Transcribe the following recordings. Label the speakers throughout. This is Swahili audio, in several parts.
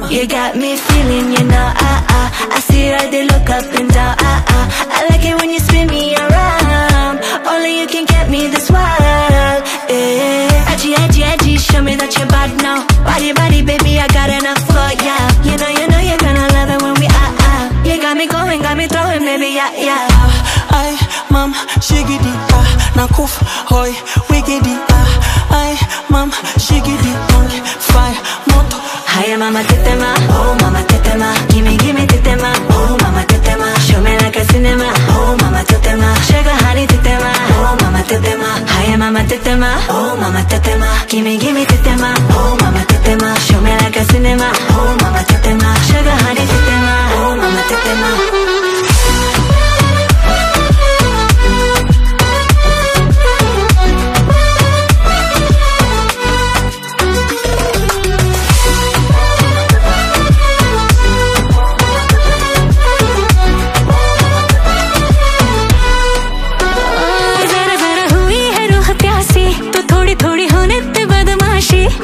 Speaker 1: You got me feeling, you know, I see how they look up and down, I like it when you spin me around. Only you can get me this wild, yeah. Edgy, edgy, edgy, show me that you're bad now. Body, body, baby, I got enough for ya. You know, you're gonna love it when we You got me going, got me throwing, baby, yeah.
Speaker 2: Ay, mam, shigidi, nakuf, hoy, wigidi, ay, mam, shigidi, fire, moto.
Speaker 1: Hiya, mama, tetema, oh, mama, tetema. Gimme, tetema, oh, mama, tetema. Show me like a cinema, oh, mama, tetema. Sugar, honey, tetema, oh, mama, tetema. Hiya, mama, tetema, oh, mama, tetema. Gimme, tetema, oh, mama, tetema. Show me like a cinema, oh, mama, tetema. Sugar, honey, tetema, oh, mama, tetema.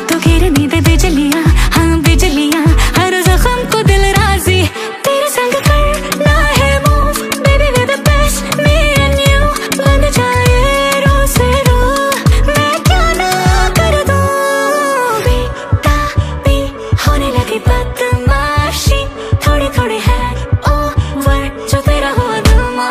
Speaker 3: तो गिरनी दे बिजलियां, हाँ बिजलियां, हर जख्म को दिल राजी तेरे संग करना है move, baby we're the best, me and you. बन जाए रो से रो, मैं क्या ना कर दूं, बीता भी होने लगी बदमाशी, थोड़ी थोड़ी है ओवर जो तेरा हुआ धुमा.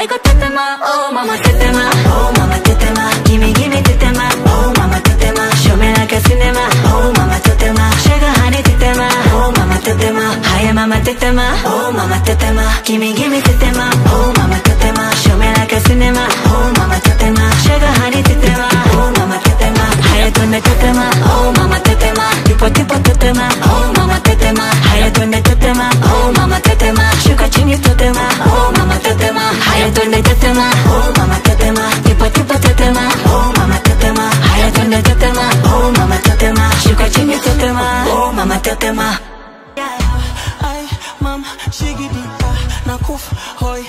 Speaker 3: I got tetema, oh mama tetema,
Speaker 1: oh mama tetema. Gimme tetema, oh mama tetema. Show me like a cinema, oh mama tetema. Sugar honey tetema, oh mama tetema. Hiya mama tetema, oh mama tetema. Gimme tetema, oh mama tetema. Show me like a cinema, oh mama tetema. Sugar honey tetema, oh mama tetema. Hiya tunne tetema, oh mama tetema. Tipo tetema, oh mama tetema. Hiya tunne tetema, oh mama tetema. Sugar chini tetema, oh mama tetema. Hiya tunne tetema, oh mama tetema. Tipo tetema, oh mama tetema. Hiya tunne tetema, oh mama tetema. Sugar chini tetema, oh mama tetema.
Speaker 2: Ay, mam, shigidi, nakuf, hoy,